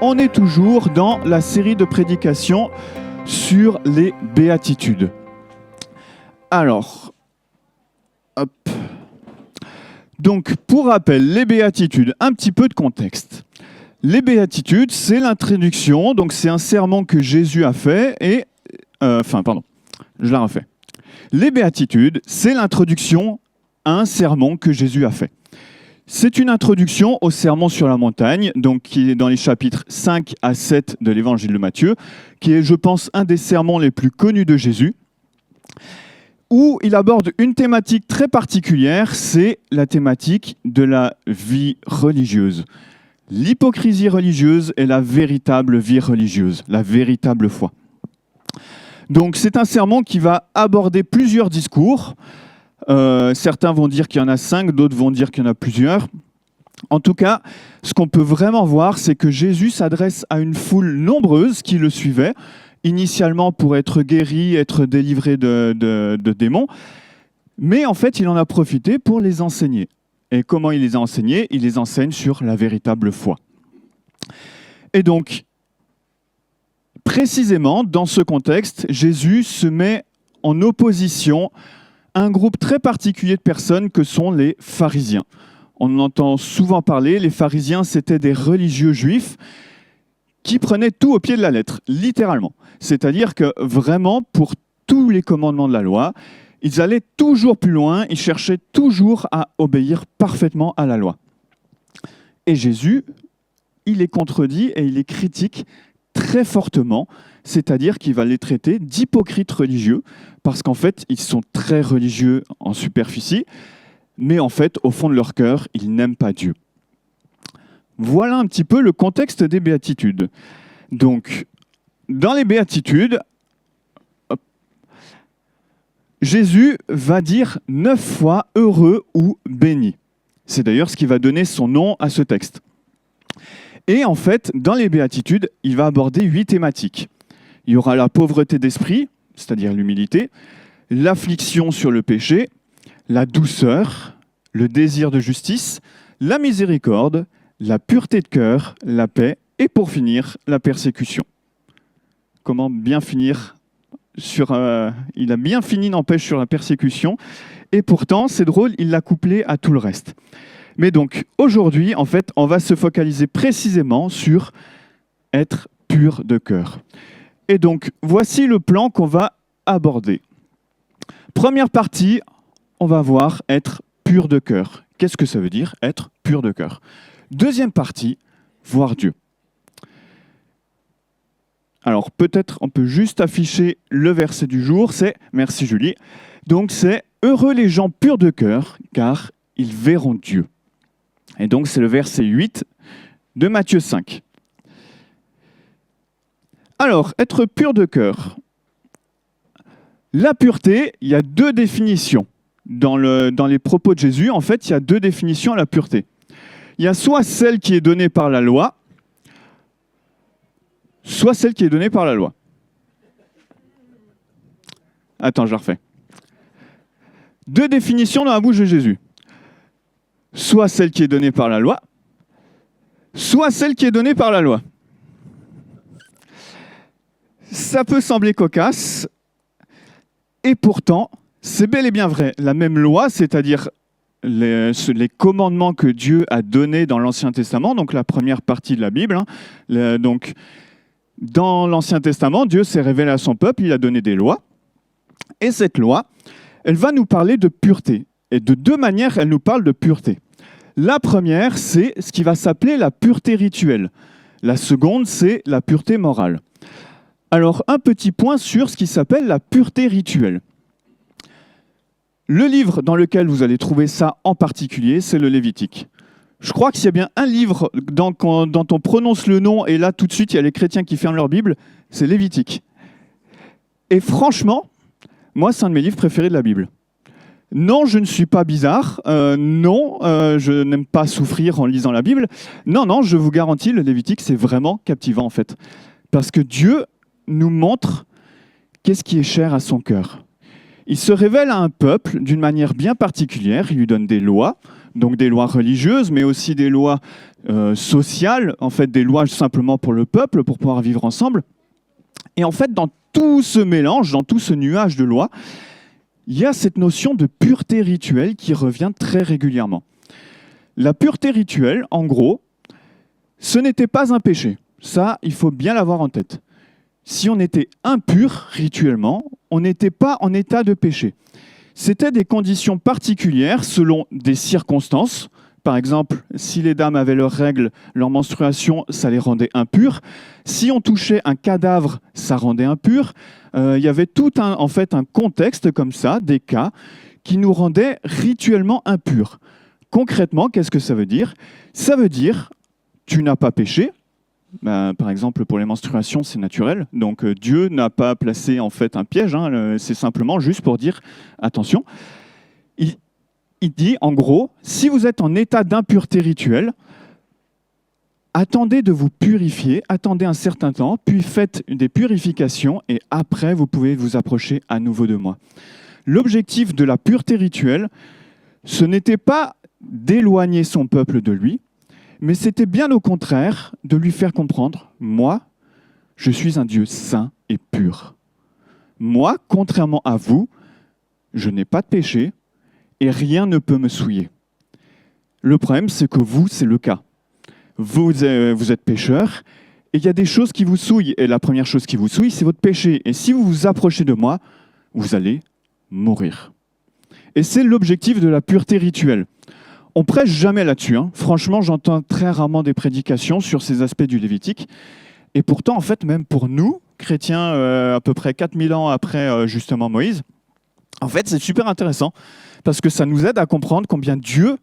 on est toujours dans la série de prédications sur les béatitudes. Alors, hop. Donc, pour rappel, les béatitudes, un petit peu de contexte. Les béatitudes, c'est l'introduction, donc c'est un sermon que Jésus a fait et... je la refais. Les béatitudes, c'est l'introduction à un sermon que Jésus a fait. C'est une introduction au sermon sur la montagne, donc qui est dans les chapitres 5 à 7 de l'évangile de Matthieu, qui est, je pense, un des sermons les plus connus de Jésus, où il aborde une thématique très particulière, c'est la thématique de la vie religieuse. L'hypocrisie religieuse et la véritable vie religieuse, la véritable foi. Donc c'est un sermon qui va aborder plusieurs discours. Certains vont dire qu'il y en a 5, d'autres vont dire qu'il y en a plusieurs. En tout cas, ce qu'on peut vraiment voir, c'est que Jésus s'adresse à une foule nombreuse qui le suivait, initialement pour être guéri, être délivré de démons, mais en fait, il en a profité pour les enseigner. Et comment il les a enseignés? Il les enseigne sur la véritable foi. Et donc, précisément, dans ce contexte, Jésus se met en opposition à un groupe très particulier de personnes que sont les pharisiens. On en entend souvent parler, les pharisiens, c'était des religieux juifs qui prenaient tout au pied de la lettre, littéralement. C'est-à-dire que vraiment, pour tous les commandements de la loi, ils allaient toujours plus loin, ils cherchaient toujours à obéir parfaitement à la loi. Et Jésus, il les contredit et il les critique très fortement, c'est-à-dire qu'il va les traiter d'hypocrites religieux, parce qu'en fait, ils sont très religieux en superficie, mais en fait, au fond de leur cœur, ils n'aiment pas Dieu. Voilà un petit peu le contexte des béatitudes. Donc, dans les béatitudes, Jésus va dire 9 fois « heureux » ou « béni ». C'est d'ailleurs ce qui va donner son nom à ce texte. Et en fait, dans les béatitudes, il va aborder 8 thématiques. Il y aura la pauvreté d'esprit, c'est-à-dire l'humilité, l'affliction sur le péché, la douceur, le désir de justice, la miséricorde, la pureté de cœur, la paix et pour finir, la persécution. Comment bien finir il a bien fini, n'empêche, sur la persécution. Et pourtant, c'est drôle, il l'a couplé à tout le reste. Mais donc, aujourd'hui, en fait, on va se focaliser précisément sur être pur de cœur. Et donc, voici le plan qu'on va aborder. Première partie, on va voir être pur de cœur. Qu'est-ce que ça veut dire, être pur de cœur? Deuxième partie, voir Dieu. Alors, peut-être on peut juste afficher le verset du jour, c'est, merci Julie, donc c'est « Heureux les gens purs de cœur, car ils verront Dieu ». Et donc, c'est le verset 8 de Matthieu 5. Alors, être pur de cœur. La pureté, il y a 2 définitions. Dans les propos de Jésus, en fait, il y a 2 définitions à la pureté. Il y a soit celle qui est donnée par la loi, soit celle qui est donnée par la loi. Attends, je la refais. 2 définitions dans la bouche de Jésus. Soit celle qui est donnée par la loi, soit celle qui est donnée par la loi. Ça peut sembler cocasse, et pourtant, c'est bel et bien vrai. La même loi, c'est-à-dire les commandements que Dieu a donnés dans l'Ancien Testament, donc la première partie de la Bible, donc dans l'Ancien Testament, Dieu s'est révélé à son peuple, il a donné des lois, et cette loi, elle va nous parler de pureté. Et de 2 manières, elle nous parle de pureté. La première, c'est ce qui va s'appeler la pureté rituelle. La seconde, c'est la pureté morale. Alors, un petit point sur ce qui s'appelle la pureté rituelle. Le livre dans lequel vous allez trouver ça en particulier, c'est le Lévitique. Je crois que s'il y a bien un livre dont on prononce le nom, et là, tout de suite, il y a les chrétiens qui ferment leur Bible, c'est Lévitique. Et franchement, moi, c'est un de mes livres préférés de la Bible. Non, je ne suis pas bizarre. Non, je n'aime pas souffrir en lisant la Bible. Non, je vous garantis, le Lévitique, c'est vraiment captivant, en fait. Parce que Dieu nous montre qu'est-ce qui est cher à son cœur. Il se révèle à un peuple d'une manière bien particulière. Il lui donne des lois. donc des lois religieuses, mais aussi des lois sociales, en fait des lois simplement pour le peuple, pour pouvoir vivre ensemble. Et en fait, dans tout ce mélange, dans tout ce nuage de lois, il y a cette notion de pureté rituelle qui revient très régulièrement. La pureté rituelle, en gros, ce n'était pas un péché. Ça, il faut bien l'avoir en tête. Si on était impur rituellement, on n'était pas en état de péché. C'était des conditions particulières selon des circonstances. Par exemple, si les dames avaient leurs règles, leur menstruation, ça les rendait impures. Si on touchait un cadavre, ça rendait impur. Il y avait tout un contexte comme ça, des cas, qui nous rendaient rituellement impurs. Concrètement, qu'est-ce que ça veut dire? Ça veut dire, tu n'as pas péché. Par exemple, pour les menstruations, c'est naturel. Donc Dieu n'a pas placé en fait un piège. C'est simplement juste pour dire, attention. Il dit, en gros, si vous êtes en état d'impureté rituelle, attendez de vous purifier, attendez un certain temps, puis faites des purifications, et après, vous pouvez vous approcher à nouveau de moi. L'objectif de la pureté rituelle, ce n'était pas d'éloigner son peuple de lui, mais c'était bien au contraire de lui faire comprendre, moi, je suis un Dieu saint et pur. Moi, contrairement à vous, je n'ai pas de péché, et rien ne peut me souiller. Le problème, c'est que vous, c'est le cas. Vous êtes pécheur, et il y a des choses qui vous souillent. Et la première chose qui vous souille, c'est votre péché. Et si vous vous approchez de moi, vous allez mourir. Et c'est l'objectif de la pureté rituelle. On prêche jamais là-dessus. Franchement, j'entends très rarement des prédications sur ces aspects du Lévitique. Et pourtant, en fait, même pour nous, chrétiens, à peu près 4000 ans après justement Moïse, en fait, c'est super intéressant. Parce que ça nous aide à comprendre combien Dieu,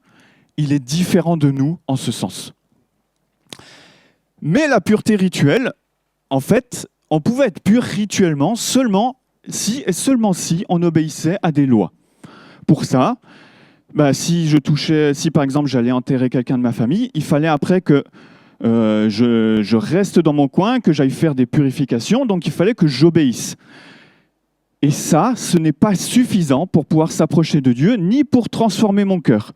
il est différent de nous en ce sens. Mais la pureté rituelle, en fait, on pouvait être pur rituellement seulement si et seulement si on obéissait à des lois. Pour ça, si par exemple j'allais enterrer quelqu'un de ma famille, il fallait après que je reste dans mon coin, que j'aille faire des purifications, donc il fallait que j'obéisse. Et ça, ce n'est pas suffisant pour pouvoir s'approcher de Dieu, ni pour transformer mon cœur.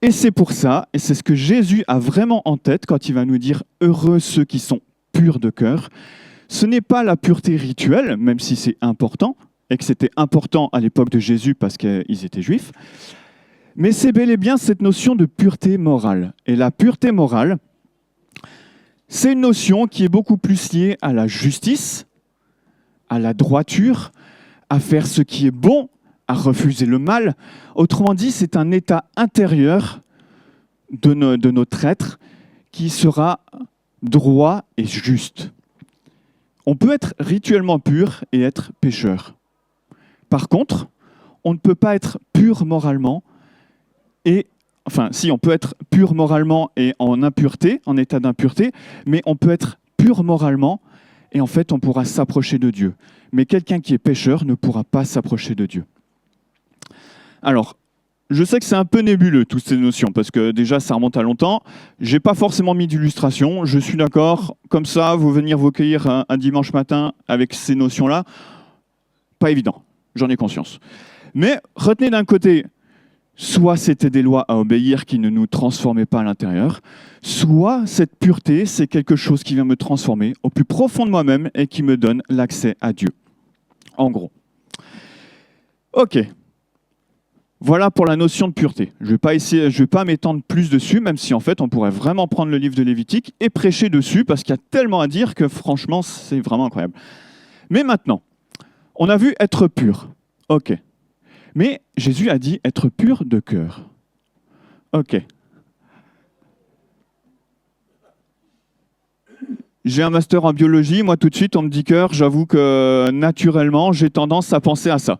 Et c'est pour ça, et c'est ce que Jésus a vraiment en tête quand il va nous dire « Heureux ceux qui sont purs de cœur », ce n'est pas la pureté rituelle, même si c'est important, et que c'était important à l'époque de Jésus parce qu'ils étaient juifs, mais c'est bel et bien cette notion de pureté morale. Et la pureté morale, c'est une notion qui est beaucoup plus liée à la justice, à la droiture, à faire ce qui est bon, à refuser le mal. Autrement dit, c'est un état intérieur de notre être qui sera droit et juste. On peut être rituellement pur et être pécheur. Par contre, on ne peut pas être pur moralement on peut être pur moralement et en impureté, en état d'impureté, mais on peut être pur moralement et en fait, on pourra s'approcher de Dieu. Mais quelqu'un qui est pécheur ne pourra pas s'approcher de Dieu. Alors, je sais que c'est un peu nébuleux, toutes ces notions, parce que déjà, ça remonte à longtemps. Je n'ai pas forcément mis d'illustration. Je suis d'accord, comme ça, vous venir vous cueillir un dimanche matin avec ces notions-là, pas évident, j'en ai conscience. Mais retenez d'un côté, soit c'était des lois à obéir qui ne nous transformaient pas à l'intérieur, soit cette pureté, c'est quelque chose qui vient me transformer au plus profond de moi-même et qui me donne l'accès à Dieu. En gros. Ok. Voilà pour la notion de pureté. Je ne vais pas m'étendre plus dessus, même si en fait on pourrait vraiment prendre le livre de Lévitique et prêcher dessus, parce qu'il y a tellement à dire que franchement, c'est vraiment incroyable. Mais maintenant, on a vu être pur. Ok. Mais Jésus a dit être pur de cœur. Ok. J'ai un master en biologie, moi tout de suite on me dit cœur, j'avoue que naturellement j'ai tendance à penser à ça.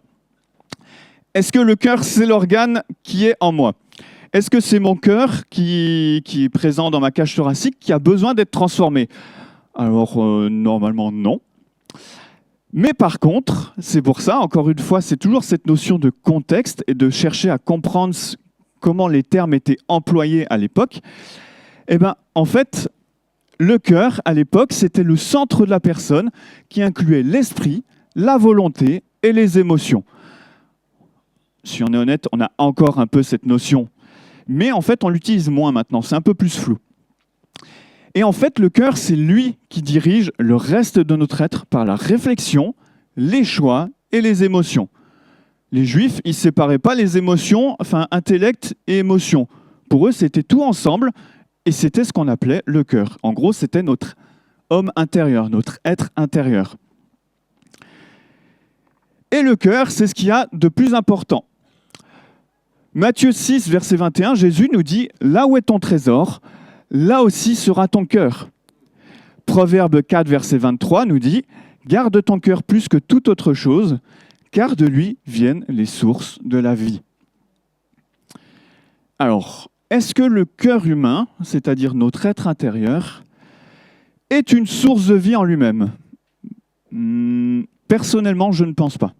Est-ce que le cœur c'est l'organe qui est en moi? Est-ce que c'est mon cœur qui est présent dans ma cage thoracique qui a besoin d'être transformé? Alors normalement non. Mais par contre, c'est pour ça, encore une fois, c'est toujours cette notion de contexte et de chercher à comprendre comment les termes étaient employés à l'époque. Eh bien, en fait, le cœur, à l'époque, c'était le centre de la personne qui incluait l'esprit, la volonté et les émotions. Si on est honnête, on a encore un peu cette notion. Mais en fait, on l'utilise moins maintenant, c'est un peu plus flou. Et en fait, le cœur, c'est lui qui dirige le reste de notre être par la réflexion, les choix et les émotions. Les Juifs, ils ne séparaient pas les émotions, enfin intellect et émotion. Pour eux, c'était tout ensemble et c'était ce qu'on appelait le cœur. En gros, c'était notre homme intérieur, notre être intérieur. Et le cœur, c'est ce qu'il y a de plus important. Matthieu 6, verset 21, Jésus nous dit « Là où est ton trésor, là aussi sera ton cœur. » Proverbe 4, verset 23 nous dit « Garde ton cœur plus que toute autre chose, car de lui viennent les sources de la vie. » Alors, est-ce que le cœur humain, c'est-à-dire notre être intérieur, est une source de vie en lui-même ? Personnellement, je ne pense pas.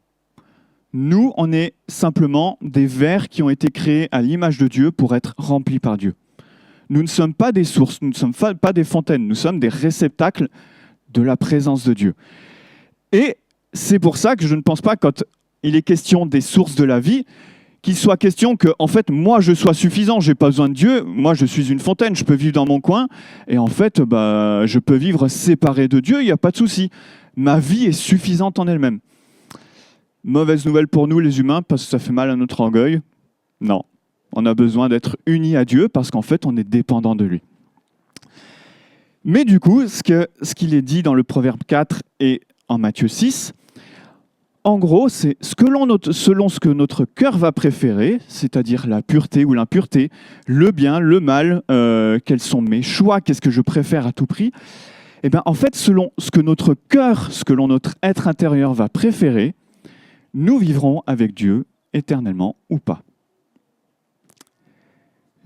Nous, on est simplement des vers qui ont été créés à l'image de Dieu pour être remplis par Dieu. Nous ne sommes pas des sources, nous ne sommes pas des fontaines, nous sommes des réceptacles de la présence de Dieu. Et c'est pour ça que je ne pense pas, quand il est question des sources de la vie, qu'il soit question que, en fait, moi, je sois suffisant, je n'ai pas besoin de Dieu, moi, je suis une fontaine, je peux vivre dans mon coin, et en fait, je peux vivre séparé de Dieu, il n'y a pas de souci. Ma vie est suffisante en elle-même. Mauvaise nouvelle pour nous, les humains, parce que ça fait mal à notre orgueil. Non, on a besoin d'être unis à Dieu, parce qu'en fait, on est dépendant de lui. Mais du coup, ce qu'il est dit dans le Proverbe 4 et en Matthieu 6, en gros, c'est selon ce que notre cœur va préférer, c'est-à-dire la pureté ou l'impureté, le bien, le mal, quels sont mes choix, qu'est-ce que je préfère à tout prix. Et bien, en fait, selon ce que notre cœur, selon notre être intérieur va préférer, nous vivrons avec Dieu éternellement ou pas.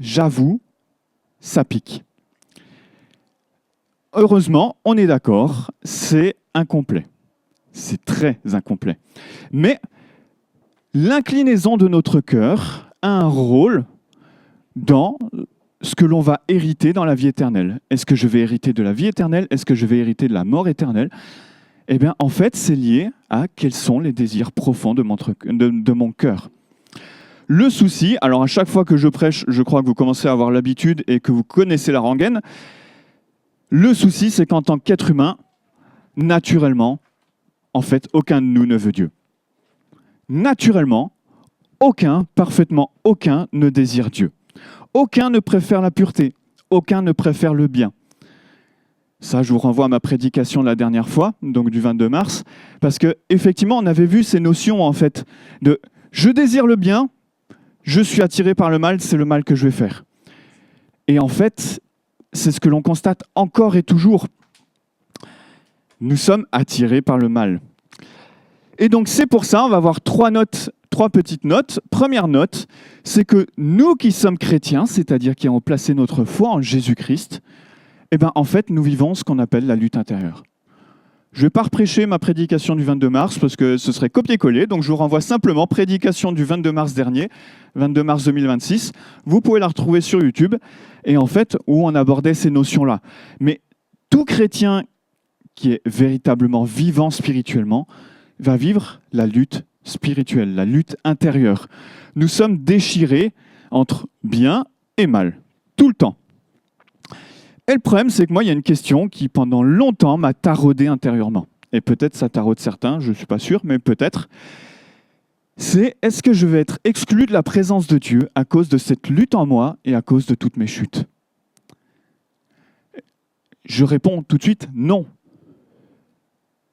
J'avoue, ça pique. Heureusement, on est d'accord, c'est incomplet. C'est très incomplet. Mais l'inclinaison de notre cœur a un rôle dans ce que l'on va hériter dans la vie éternelle. Est-ce que je vais hériter de la vie éternelle ? Est-ce que je vais hériter de la mort éternelle ? Eh bien, en fait, c'est lié à quels sont les désirs profonds de mon cœur. Le souci, alors à chaque fois que je prêche, je crois que vous commencez à avoir l'habitude et que vous connaissez la rengaine. Le souci, c'est qu'en tant qu'être humain, naturellement, en fait, aucun de nous ne veut Dieu. Naturellement, parfaitement aucun ne désire Dieu. Aucun ne préfère la pureté. Aucun ne préfère le bien. Ça, je vous renvoie à ma prédication de la dernière fois, donc du 22 mars, parce qu'effectivement, on avait vu ces notions, en fait, de « je désire le bien, je suis attiré par le mal, c'est le mal que je vais faire ». Et en fait, c'est ce que l'on constate encore et toujours. Nous sommes attirés par le mal. Et donc, c'est pour ça, on va avoir trois petites notes. Première note, c'est que nous qui sommes chrétiens, c'est-à-dire qui avons placé notre foi en Jésus-Christ, eh bien, en fait, nous vivons ce qu'on appelle la lutte intérieure. Je ne vais pas reprêcher ma prédication du 22 mars parce que ce serait copier-coller, donc je vous renvoie simplement prédication du 22 mars dernier, 22 mars 2026. Vous pouvez la retrouver sur YouTube, et en fait, où on abordait ces notions-là. Mais tout chrétien qui est véritablement vivant spirituellement va vivre la lutte spirituelle, la lutte intérieure. Nous sommes déchirés entre bien et mal, tout le temps. Et le problème, c'est que moi, il y a une question qui, pendant longtemps, m'a taraudé intérieurement. Et peut-être ça taraude certains, je ne suis pas sûr, mais peut-être. C'est, est-ce que je vais être exclu de la présence de Dieu à cause de cette lutte en moi et à cause de toutes mes chutes ? Je réponds tout de suite non.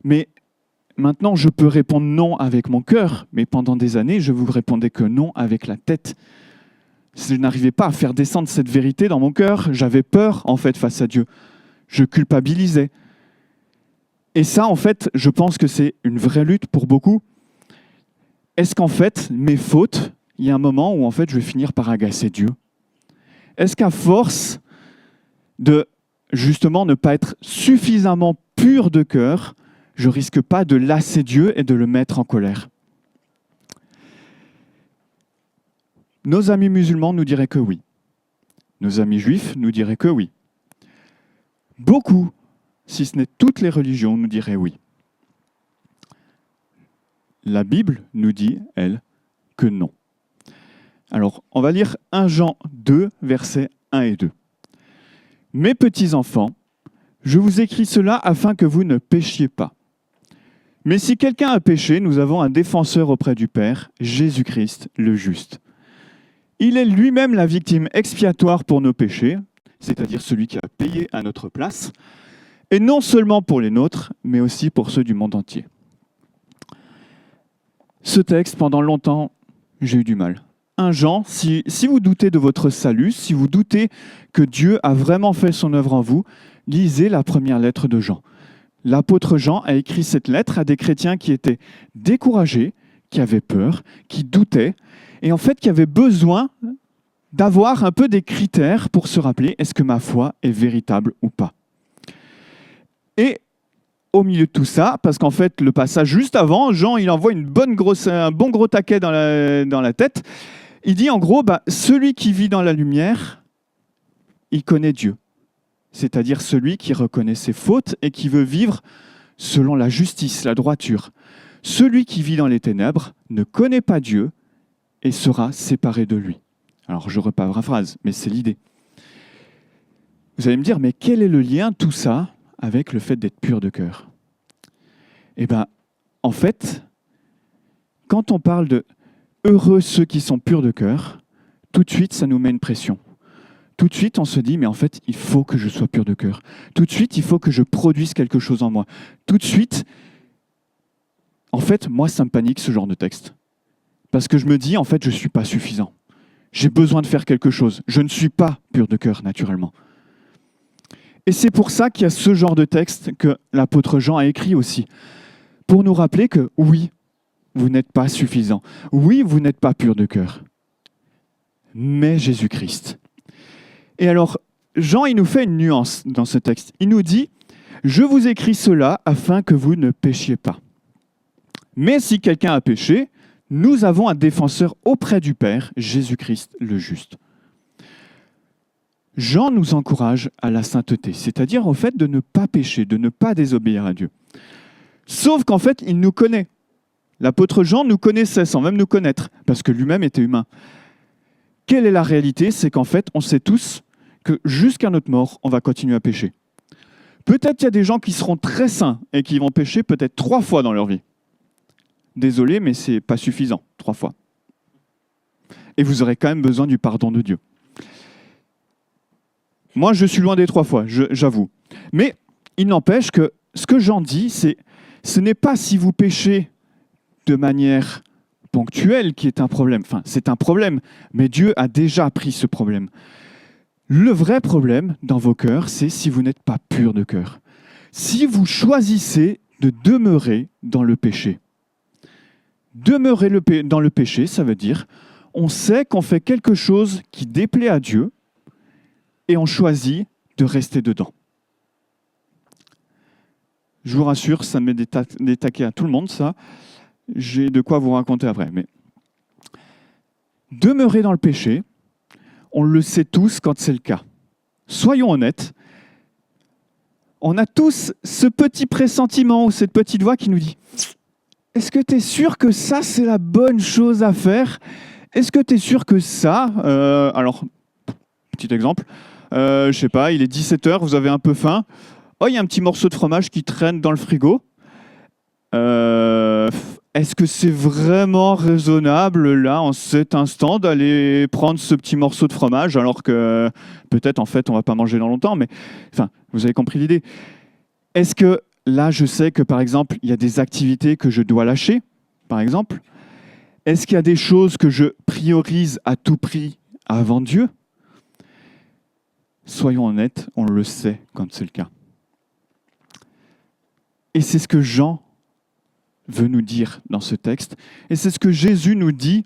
Mais maintenant, je peux répondre non avec mon cœur, mais pendant des années, je vous répondais que non avec la tête. Je n'arrivais pas à faire descendre cette vérité dans mon cœur. J'avais peur, en fait, face à Dieu. Je culpabilisais. Et ça, en fait, je pense que c'est une vraie lutte pour beaucoup. Est-ce qu'en fait, mes fautes, il y a un moment où, en fait, je vais finir par agacer Dieu ? Est-ce qu'à force de, justement, ne pas être suffisamment pur de cœur, je risque pas de lasser Dieu et de le mettre en colère ? Nos amis musulmans nous diraient que oui. Nos amis juifs nous diraient que oui. Beaucoup, si ce n'est toutes les religions, nous diraient oui. La Bible nous dit, elle, que non. Alors, on va lire 1 Jean 2, versets 1 et 2. « Mes petits enfants, je vous écris cela afin que vous ne péchiez pas. Mais si quelqu'un a péché, nous avons un défenseur auprès du Père, Jésus-Christ le juste. Il est lui-même la victime expiatoire pour nos péchés, c'est-à-dire celui qui a payé à notre place, et non seulement pour les nôtres, mais aussi pour ceux du monde entier. » Ce texte, pendant longtemps, j'ai eu du mal. 1 Jean, si vous doutez de votre salut, si vous doutez que Dieu a vraiment fait son œuvre en vous, lisez la première lettre de Jean. L'apôtre Jean a écrit cette lettre à des chrétiens qui étaient découragés, qui avaient peur, qui doutaient, et en fait qui avaient besoin d'avoir un peu des critères pour se rappeler, est-ce que ma foi est véritable ou pas? Et au milieu de tout ça, parce qu'en fait, le passage juste avant, Jean, il envoie un bon gros taquet dans la tête. Il dit en gros, celui qui vit dans la lumière, il connaît Dieu. C'est-à-dire celui qui reconnaît ses fautes et qui veut vivre selon la justice, la droiture. Celui qui vit dans les ténèbres ne connaît pas Dieu et sera séparé de lui. Alors je reparaphrase, mais c'est l'idée. Vous allez me dire, mais quel est le lien, tout ça, avec le fait d'être pur de cœur? Eh bien, en fait, quand on parle de « heureux ceux qui sont purs de cœur », tout de suite, ça nous met une pression. Tout de suite, on se dit « mais en fait, il faut que je sois pur de cœur ». Tout de suite, il faut que je produise quelque chose en moi. Tout de suite, en fait, moi, ça me panique ce genre de texte. Parce que je me dis, en fait, je ne suis pas suffisant. J'ai besoin de faire quelque chose. Je ne suis pas pur de cœur, naturellement. Et c'est pour ça qu'il y a ce genre de texte que l'apôtre Jean a écrit aussi. Pour nous rappeler que oui, vous n'êtes pas suffisant. Oui, vous n'êtes pas pur de cœur. Mais Jésus-Christ. Et alors, Jean, il nous fait une nuance dans ce texte. Il nous dit, « Je vous écris cela afin que vous ne péchiez pas. Mais si quelqu'un a péché, nous avons un défenseur auprès du Père, Jésus-Christ le juste. » Jean nous encourage à la sainteté, c'est-à-dire au fait de ne pas pécher, de ne pas désobéir à Dieu. Sauf qu'en fait, il nous connaît. L'apôtre Jean nous connaissait sans même nous connaître, parce que lui-même était humain. Quelle est la réalité? C'est qu'en fait, on sait tous que jusqu'à notre mort, on va continuer à pécher. Peut-être qu'il y a des gens qui seront très saints et qui vont pécher peut-être 3 fois dans leur vie. Désolé, mais ce n'est pas suffisant, 3 fois. Et vous aurez quand même besoin du pardon de Dieu. Moi, je suis loin des 3 fois, j'avoue. Mais il n'empêche que ce que Jean dit, ce n'est pas si vous péchez de manière ponctuelle qui est un problème. Enfin, c'est un problème, mais Dieu a déjà pris ce problème. Le vrai problème dans vos cœurs, c'est si vous n'êtes pas pur de cœur. Si vous choisissez de demeurer dans le péché. Demeurer dans le péché, ça veut dire on sait qu'on fait quelque chose qui déplaît à Dieu et on choisit de rester dedans. Je vous rassure, ça met des taquets à tout le monde, ça. J'ai de quoi vous raconter après. Mais demeurer dans le péché, on le sait tous quand c'est le cas. Soyons honnêtes, on a tous ce petit pressentiment ou cette petite voix qui nous dit « Est-ce que tu es sûr que ça, c'est la bonne chose à faire? Est-ce que tu es sûr que ça... » Alors, petit exemple, je sais pas, il est 17h, vous avez un peu faim. Oh, il y a un petit morceau de fromage qui traîne dans le frigo. Est-ce que c'est vraiment raisonnable, là, en cet instant, d'aller prendre ce petit morceau de fromage, alors que peut-être, en fait, on ne va pas manger dans longtemps, mais enfin, vous avez compris l'idée. Est-ce que là, je sais que, par exemple, il y a des activités que je dois lâcher, par exemple? Est-ce qu'il y a des choses que je priorise à tout prix avant Dieu? Soyons honnêtes, on le sait quand c'est le cas. Et c'est ce que Jean veut nous dire dans ce texte. Et c'est ce que Jésus nous dit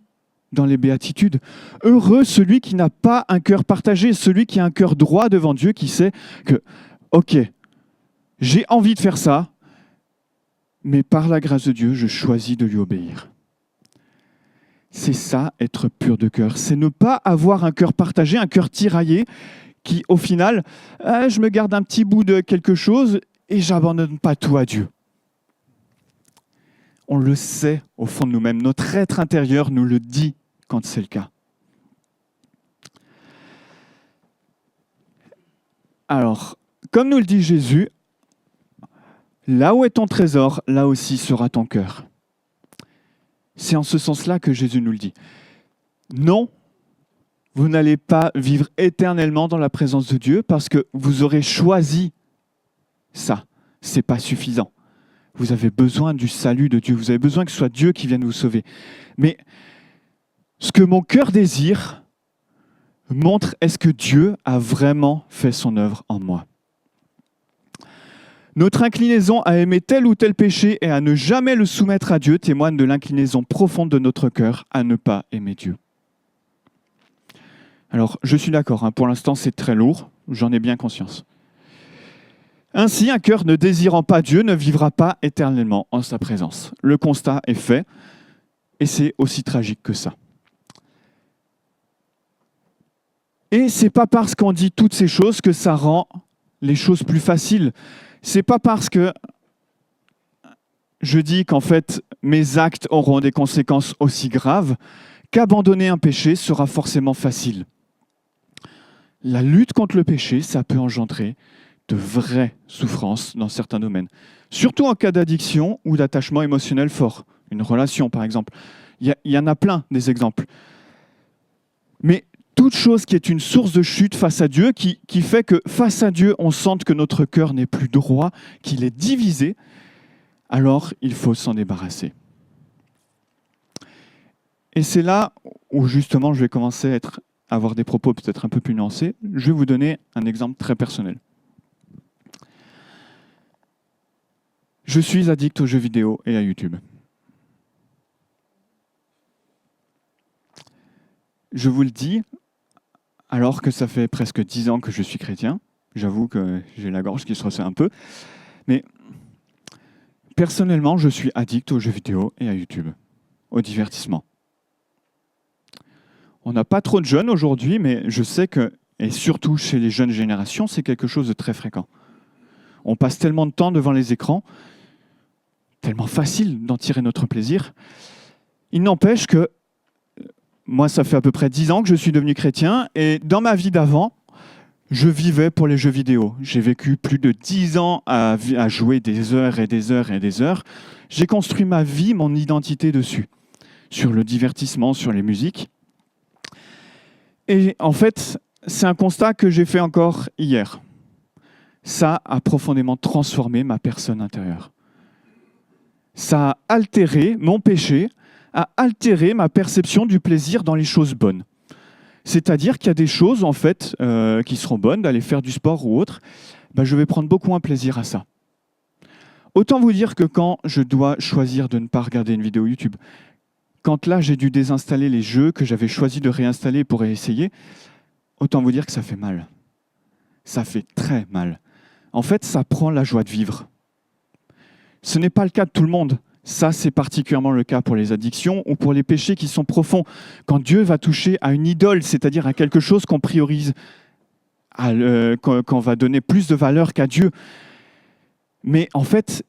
dans les béatitudes. Heureux celui qui n'a pas un cœur partagé, celui qui a un cœur droit devant Dieu, qui sait que, ok, j'ai envie de faire ça, mais par la grâce de Dieu, je choisis de lui obéir. C'est ça, être pur de cœur. C'est ne pas avoir un cœur partagé, un cœur tiraillé, qui, au final, je me garde un petit bout de quelque chose et j'abandonne pas tout à Dieu. On le sait au fond de nous-mêmes. Notre être intérieur nous le dit quand c'est le cas. Alors, comme nous le dit Jésus, là où est ton trésor, là aussi sera ton cœur. C'est en ce sens-là que Jésus nous le dit. Non, vous n'allez pas vivre éternellement dans la présence de Dieu parce que vous aurez choisi ça. Ce n'est pas suffisant. Vous avez besoin du salut de Dieu. Vous avez besoin que ce soit Dieu qui vienne vous sauver. Mais ce que mon cœur désire montre est-ce que Dieu a vraiment fait son œuvre en moi. Notre inclinaison à aimer tel ou tel péché et à ne jamais le soumettre à Dieu témoigne de l'inclinaison profonde de notre cœur à ne pas aimer Dieu. Alors, je suis d'accord, pour l'instant c'est très lourd, j'en ai bien conscience. Ainsi, un cœur ne désirant pas Dieu ne vivra pas éternellement en sa présence. Le constat est fait, et c'est aussi tragique que ça. Et c'est pas parce qu'on dit toutes ces choses que ça rend les choses plus faciles. C'est pas parce que je dis qu'en fait mes actes auront des conséquences aussi graves qu'abandonner un péché sera forcément facile. La lutte contre le péché, ça peut engendrer de vraies souffrances dans certains domaines. Surtout en cas d'addiction ou d'attachement émotionnel fort. Une relation, par exemple. Il y en a plein des exemples. Mais toute chose qui est une source de chute face à Dieu, qui fait que face à Dieu, on sente que notre cœur n'est plus droit, qu'il est divisé, alors il faut s'en débarrasser. Et c'est là où justement je vais commencer à avoir des propos peut-être un peu plus nuancés. Je vais vous donner un exemple très personnel. Je suis addict aux jeux vidéo et à YouTube. Je vous le dis, alors que ça fait presque 10 ans que je suis chrétien. J'avoue que j'ai la gorge qui se resserre un peu. Mais personnellement, je suis addict aux jeux vidéo et à YouTube, au divertissement. On n'a pas trop de jeunes aujourd'hui, mais je sais que, et surtout chez les jeunes générations, c'est quelque chose de très fréquent. On passe tellement de temps devant les écrans, tellement facile d'en tirer notre plaisir. Il n'empêche que moi, ça fait à peu près 10 ans que je suis devenu chrétien, et dans ma vie d'avant, je vivais pour les jeux vidéo. J'ai vécu plus de 10 ans à jouer des heures et des heures et des heures. J'ai construit ma vie, mon identité dessus, sur le divertissement, sur les musiques. Et en fait, c'est un constat que j'ai fait encore hier. Ça a profondément transformé ma personne intérieure. Ça a altéré mon péché, a altéré ma perception du plaisir dans les choses bonnes. C'est-à-dire qu'il y a des choses, en fait, qui seront bonnes, d'aller faire du sport ou autre, je vais prendre beaucoup un plaisir à ça. Autant vous dire que quand je dois choisir de ne pas regarder une vidéo YouTube, quand là j'ai dû désinstaller les jeux que j'avais choisi de réinstaller pour réessayer, autant vous dire que ça fait mal. Ça fait très mal. En fait, ça prend la joie de vivre. Ce n'est pas le cas de tout le monde. Ça, c'est particulièrement le cas pour les addictions ou pour les péchés qui sont profonds. Quand Dieu va toucher à une idole, c'est-à-dire à quelque chose qu'on priorise, qu'on va donner plus de valeur qu'à Dieu. Mais en fait,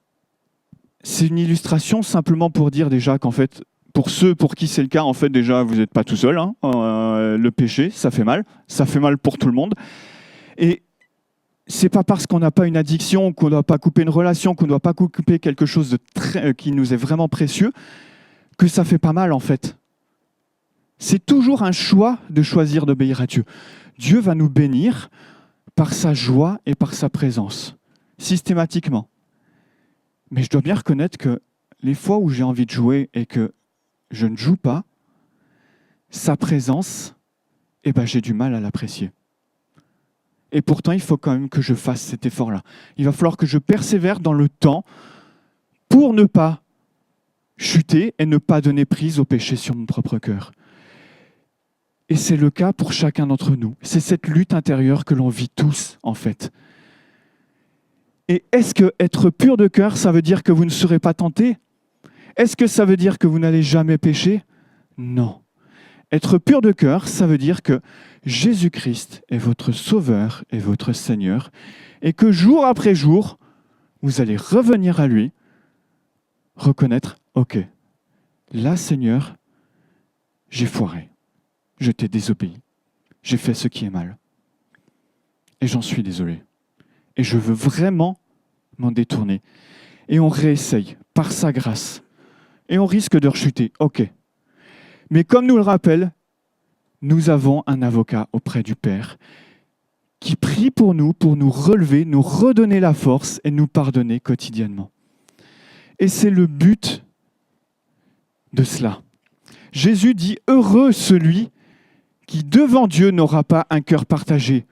c'est une illustration simplement pour dire déjà qu'en fait, pour ceux pour qui c'est le cas, en fait, déjà, vous n'êtes pas tout seul. Le péché, ça fait mal. Ça fait mal pour tout le monde. Et c'est pas parce qu'on n'a pas une addiction, qu'on ne doit pas couper une relation, qu'on ne doit pas couper quelque chose qui nous est vraiment précieux, que ça fait pas mal en fait. C'est toujours un choix de choisir d'obéir à Dieu. Dieu va nous bénir par sa joie et par sa présence, systématiquement. Mais je dois bien reconnaître que les fois où j'ai envie de jouer et que je ne joue pas, sa présence, j'ai du mal à l'apprécier. Et pourtant, il faut quand même que je fasse cet effort-là. Il va falloir que je persévère dans le temps pour ne pas chuter et ne pas donner prise au péché sur mon propre cœur. Et c'est le cas pour chacun d'entre nous. C'est cette lutte intérieure que l'on vit tous, en fait. Et est-ce que être pur de cœur, ça veut dire que vous ne serez pas tentés? Est-ce que ça veut dire que vous n'allez jamais pécher? Non. Être pur de cœur, ça veut dire que Jésus-Christ est votre Sauveur et votre Seigneur, et que jour après jour, vous allez revenir à lui, reconnaître, ok, là Seigneur, j'ai foiré, je t'ai désobéi, j'ai fait ce qui est mal, et j'en suis désolé. et je veux vraiment m'en détourner. Et on réessaye par sa grâce. Et on risque de rechuter, ok. Mais comme nous le rappelle, nous avons un avocat auprès du Père qui prie pour nous relever, nous redonner la force et nous pardonner quotidiennement. Et c'est le but de cela. Jésus dit « Heureux celui qui devant Dieu n'aura pas un cœur partagé. »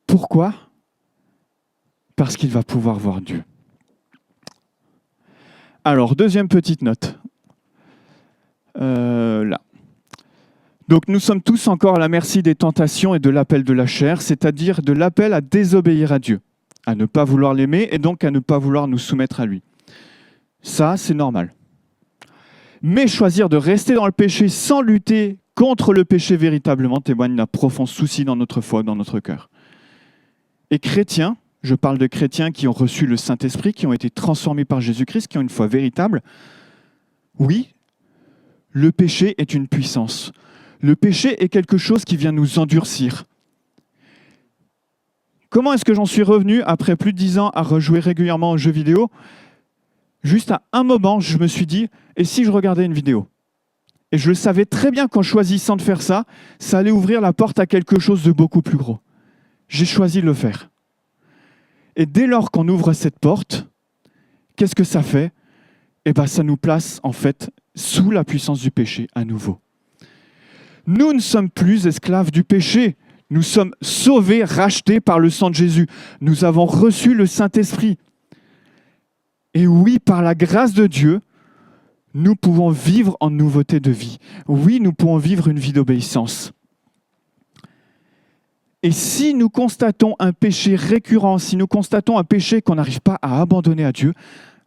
Pourquoi ? Parce qu'il va pouvoir voir Dieu. Alors, deuxième petite note. Là. Donc nous sommes tous encore à la merci des tentations et de l'appel de la chair, c'est-à-dire de l'appel à désobéir à Dieu, à ne pas vouloir l'aimer et donc à ne pas vouloir nous soumettre à lui. Ça, c'est normal. Mais choisir de rester dans le péché sans lutter contre le péché véritablement témoigne d'un profond souci dans notre foi, dans notre cœur. Et chrétiens, je parle de chrétiens qui ont reçu le Saint-Esprit, qui ont été transformés par Jésus-Christ, qui ont une foi véritable, oui, le péché est une puissance. Le péché est quelque chose qui vient nous endurcir. Comment est-ce que j'en suis revenu après plus de 10 ans à rejouer régulièrement aux jeux vidéo ? Juste à un moment, je me suis dit, et si je regardais une vidéo ? Et je le savais très bien qu'en choisissant de faire ça, ça allait ouvrir la porte à quelque chose de beaucoup plus gros. J'ai choisi de le faire. Et dès lors qu'on ouvre cette porte, qu'est-ce que ça fait ? Eh bien, ça nous place en fait sous la puissance du péché à nouveau. Nous ne sommes plus esclaves du péché. Nous sommes sauvés, rachetés par le sang de Jésus. Nous avons reçu le Saint-Esprit. Et oui, par la grâce de Dieu, nous pouvons vivre en nouveauté de vie. Oui, nous pouvons vivre une vie d'obéissance. Et si nous constatons un péché récurrent, si nous constatons un péché qu'on n'arrive pas à abandonner à Dieu,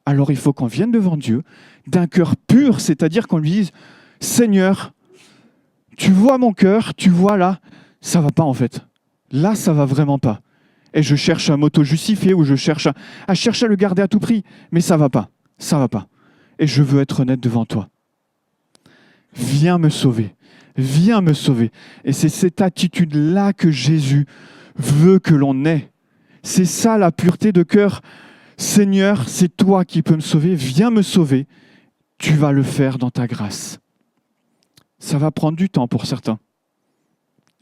alors il faut qu'on vienne devant Dieu d'un cœur pur, c'est-à-dire qu'on lui dise « Seigneur, tu vois mon cœur, tu vois là, ça va pas en fait. Là, ça va vraiment pas. Et je cherche à m'auto-justifier ou je cherche à chercher à le garder à tout prix, mais ça va pas, ça va pas. Et je veux être honnête devant toi. Viens me sauver, viens me sauver. » Et c'est cette attitude-là que Jésus veut que l'on ait. C'est ça la pureté de cœur. Seigneur, c'est toi qui peux me sauver, viens me sauver. Tu vas le faire dans ta grâce. Ça va prendre du temps pour certains.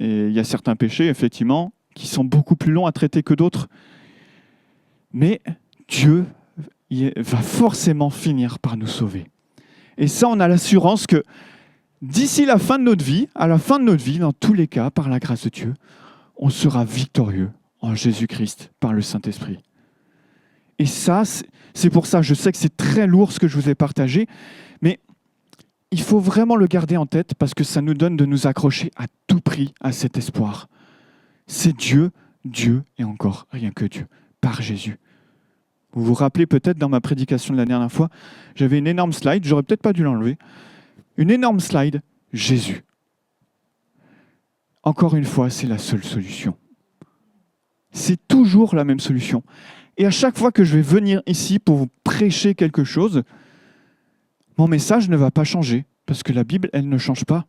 Et il y a certains péchés, effectivement, qui sont beaucoup plus longs à traiter que d'autres. Mais Dieu va forcément finir par nous sauver. Et ça, on a l'assurance que d'ici la fin de notre vie, à la fin de notre vie, dans tous les cas, par la grâce de Dieu, on sera victorieux en Jésus-Christ par le Saint-Esprit. Et ça, c'est pour ça, je sais que c'est très lourd ce que je vous ai partagé, mais il faut vraiment le garder en tête parce que ça nous donne de nous accrocher à tout prix à cet espoir. C'est Dieu, Dieu et encore rien que Dieu, par Jésus. Vous vous rappelez peut-être dans ma prédication de la dernière fois, j'avais une énorme slide, j'aurais peut-être pas dû l'enlever, une énorme slide, Jésus. Encore une fois, c'est la seule solution. C'est toujours la même solution. Et à chaque fois que je vais venir ici pour vous prêcher quelque chose, mon message ne va pas changer, parce que la Bible, elle ne change pas.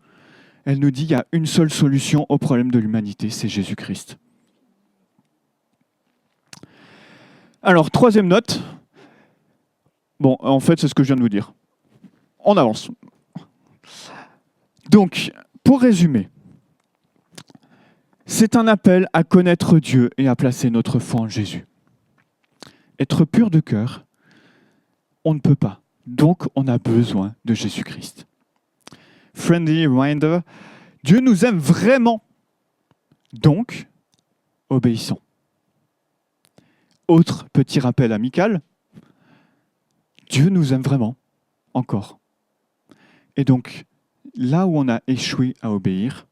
Elle nous dit qu'il y a une seule solution au problème de l'humanité, c'est Jésus-Christ. Alors, troisième note. Bon, en fait, c'est ce que je viens de vous dire. On avance. Donc, pour résumer, c'est un appel à connaître Dieu et à placer notre foi en Jésus. Être pur de cœur, on ne peut pas. Donc, on a besoin de Jésus-Christ. Friendly reminder, Dieu nous aime vraiment. Donc, obéissons. Autre petit rappel amical, Dieu nous aime vraiment, encore. Et donc, là où on a échoué à obéir,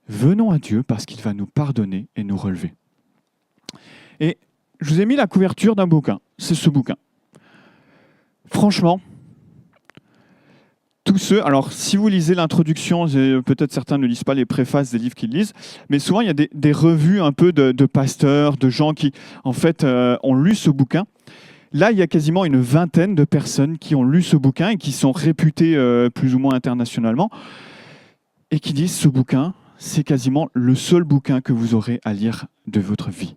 venons à Dieu parce qu'il va nous pardonner et nous relever. Et je vous ai mis la couverture d'un bouquin, c'est ce bouquin. Franchement, tous ceux, alors si vous lisez l'introduction, peut-être certains ne lisent pas les préfaces des livres qu'ils lisent, mais souvent il y a des revues un peu de pasteurs, de gens qui en fait ont lu ce bouquin. Là, il y a quasiment une vingtaine de personnes qui ont lu ce bouquin et qui sont réputées plus ou moins internationalement et qui disent ce bouquin, c'est quasiment le seul bouquin que vous aurez à lire de votre vie.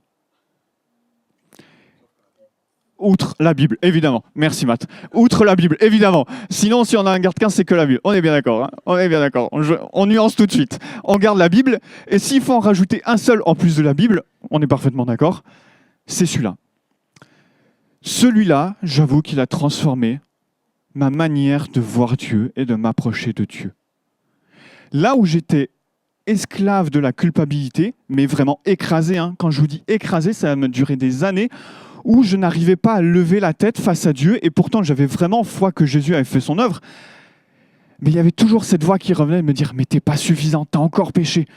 Outre la Bible, évidemment. Merci Matt. Outre la Bible, évidemment. Sinon, si on a un garde-15, c'est que la Bible. On est bien d'accord. Hein, on est bien d'accord. On nuance tout de suite. On garde la Bible. Et s'il faut en rajouter un seul en plus de la Bible, on est parfaitement d'accord, c'est celui-là. Celui-là, j'avoue qu'il a transformé ma manière de voir Dieu et de m'approcher de Dieu. Là où j'étais esclave de la culpabilité, mais vraiment écrasé, hein. Quand je vous dis écrasé, ça va me durer des années, où je n'arrivais pas à lever la tête face à Dieu, et pourtant j'avais vraiment foi que Jésus avait fait son œuvre. Mais il y avait toujours cette voix qui revenait me dire « Mais t'es pas suffisant, t'as encore péché ».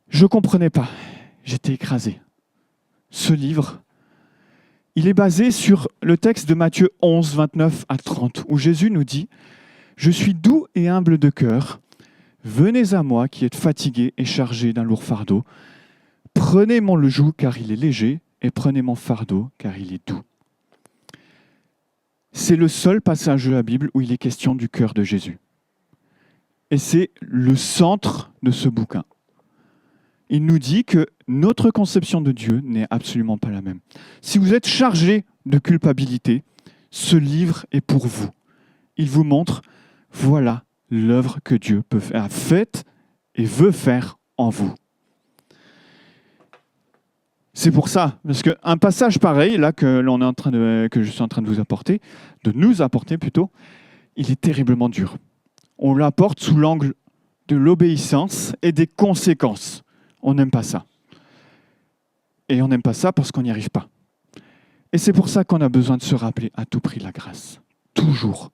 Je ne comprenais pas, j'étais écrasé. Ce livre, il est basé sur le texte de Matthieu 11, 29 à 30, où Jésus nous dit « Je suis doux et humble de cœur, venez à moi qui êtes fatigués et chargés d'un lourd fardeau. Prenez mon joug car il est léger, et prenez mon fardeau, car il est doux. » C'est le seul passage de la Bible où il est question du cœur de Jésus. Et c'est le centre de ce bouquin. Il nous dit que notre conception de Dieu n'est absolument pas la même. Si vous êtes chargé de culpabilité, ce livre est pour vous. Il vous montre, voilà l'œuvre que Dieu a faite et veut faire en vous. C'est pour ça, parce qu'un passage pareil, là, que je suis en train de vous apporter, de nous apporter plutôt, il est terriblement dur. On l'apporte sous l'angle de l'obéissance et des conséquences. On n'aime pas ça. Et on n'aime pas ça parce qu'on n'y arrive pas. Et c'est pour ça qu'on a besoin de se rappeler à tout prix la grâce. Toujours.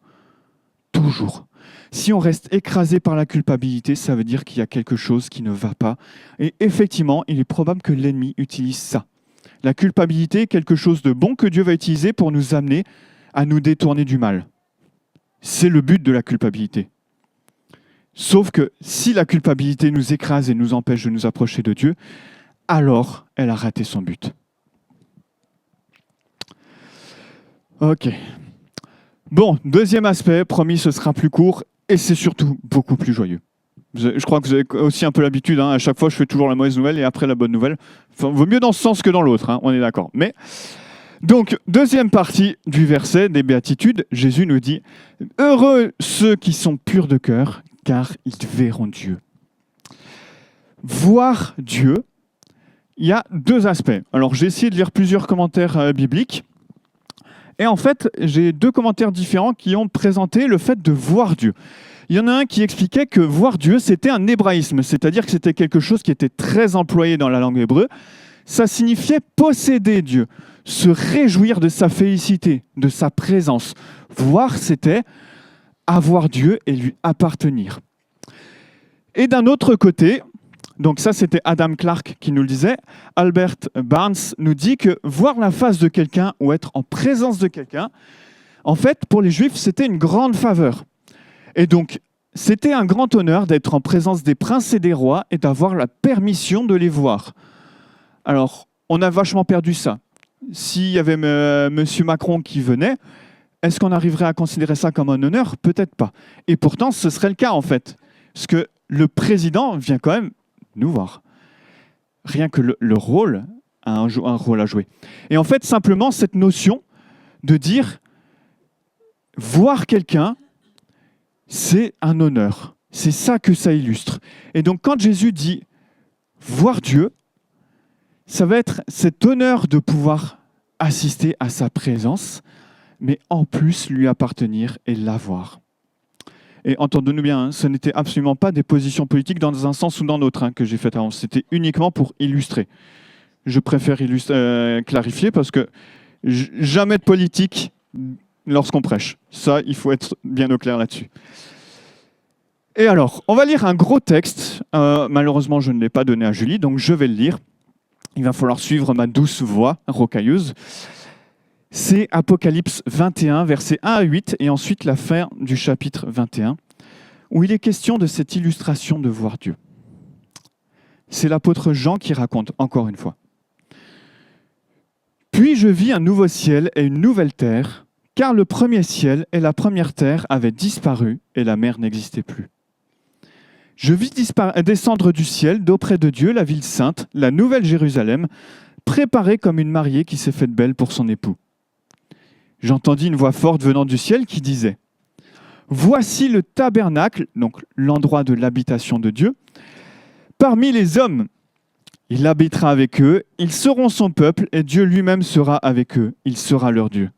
Toujours. Si on reste écrasé par la culpabilité, ça veut dire qu'il y a quelque chose qui ne va pas. Et effectivement, il est probable que l'ennemi utilise ça. La culpabilité est quelque chose de bon que Dieu va utiliser pour nous amener à nous détourner du mal. C'est le but de la culpabilité. Sauf que si la culpabilité nous écrase et nous empêche de nous approcher de Dieu, alors elle a raté son but. Ok. Bon, deuxième aspect, promis, ce sera plus court et c'est surtout beaucoup plus joyeux. Je crois que vous avez aussi un peu l'habitude, hein, à chaque fois je fais toujours la mauvaise nouvelle et après la bonne nouvelle. Enfin, vaut mieux dans ce sens que dans l'autre, hein, on est d'accord. Mais donc, deuxième partie du verset des Béatitudes, Jésus nous dit « Heureux ceux qui sont purs de cœur, car ils verront Dieu. » Voir Dieu, il y a deux aspects. Alors, j'ai essayé de lire plusieurs commentaires bibliques. Et en fait, j'ai deux commentaires différents qui ont présenté le fait de voir Dieu. Il y en a un qui expliquait que voir Dieu, c'était un hébraïsme, c'est-à-dire que c'était quelque chose qui était très employé dans la langue hébreu. Ça signifiait posséder Dieu, se réjouir de sa félicité, de sa présence. Voir, c'était avoir Dieu et lui appartenir. Et d'un autre côté, donc ça c'était Adam Clarke qui nous le disait, Albert Barnes nous dit que voir la face de quelqu'un ou être en présence de quelqu'un, en fait pour les Juifs c'était une grande faveur. Et donc c'était un grand honneur d'être en présence des princes et des rois et d'avoir la permission de les voir. Alors on a vachement perdu ça. S'il y avait M. Macron qui venait, est-ce qu'on arriverait à considérer ça comme un honneur? Peut-être pas. Et pourtant ce serait le cas en fait. Parce que le président vient quand même nous voir. Rien que le rôle a un rôle à jouer. Et en fait, simplement, cette notion de dire voir quelqu'un, c'est un honneur. C'est ça que ça illustre. Et donc, quand Jésus dit voir Dieu, ça va être cet honneur de pouvoir assister à sa présence, mais en plus lui appartenir et l'avoir. Et entendons-nous bien, hein, ce n'était absolument pas des positions politiques dans un sens ou dans l'autre hein, que j'ai fait avant. C'était uniquement pour illustrer. Je préfère clarifier parce que jamais de politique lorsqu'on prêche. Ça, il faut être bien au clair là-dessus. Et alors, on va lire un gros texte. Malheureusement, je ne l'ai pas donné à Julie, donc je vais le lire. Il va falloir suivre ma douce voix rocailleuse. C'est Apocalypse 21, versets 1 à 8, et ensuite la fin du chapitre 21, où il est question de cette illustration de voir Dieu. C'est l'apôtre Jean qui raconte, encore une fois. « Puis je vis un nouveau ciel et une nouvelle terre, car le premier ciel et la première terre avaient disparu et la mer n'existait plus. Je vis descendre du ciel d'auprès de Dieu la ville sainte, la nouvelle Jérusalem, préparée comme une mariée qui s'est faite belle pour son époux. j'entendis une voix forte venant du ciel qui disait « Voici le tabernacle, donc l'endroit de l'habitation de Dieu, parmi les hommes. Il habitera avec eux, ils seront son peuple et Dieu lui-même sera avec eux, il sera leur Dieu.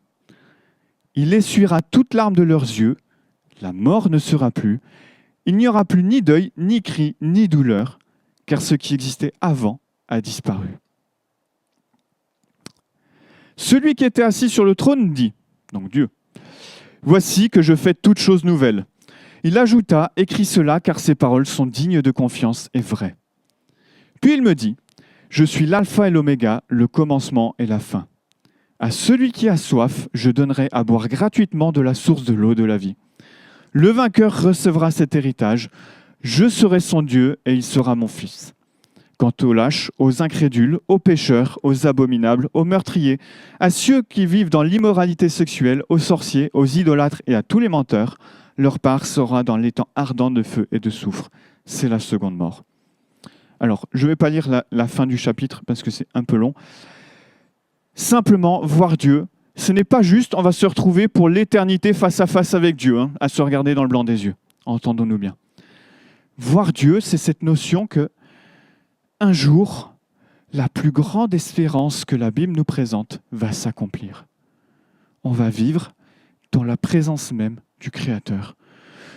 Il essuiera toute larme de leurs yeux, la mort ne sera plus, il n'y aura plus ni deuil, ni cri, ni douleur, car ce qui existait avant a disparu. » Celui qui était assis sur le trône dit, donc Dieu, « Voici que je fais toutes choses nouvelles. » Il ajouta, « Écris cela, car ces paroles sont dignes de confiance et vraies. » Puis il me dit, « Je suis l'alpha et l'oméga, le commencement et la fin. À celui qui a soif, je donnerai à boire gratuitement de la source de l'eau de la vie. Le vainqueur recevra cet héritage, je serai son Dieu et il sera mon fils. Quant aux lâches, aux incrédules, aux pécheurs, aux abominables, aux meurtriers, à ceux qui vivent dans l'immoralité sexuelle, aux sorciers, aux idolâtres et à tous les menteurs, leur part sera dans l'étang ardent de feu et de soufre. C'est la seconde mort. » Alors, je ne vais pas lire la fin du chapitre parce que c'est un peu long. Simplement, voir Dieu, ce n'est pas juste, on va se retrouver pour l'éternité face à face avec Dieu, à se regarder dans le blanc des yeux. Entendons-nous bien. Voir Dieu, c'est cette notion que un jour, la plus grande espérance que la Bible nous présente va s'accomplir. On va vivre dans la présence même du Créateur.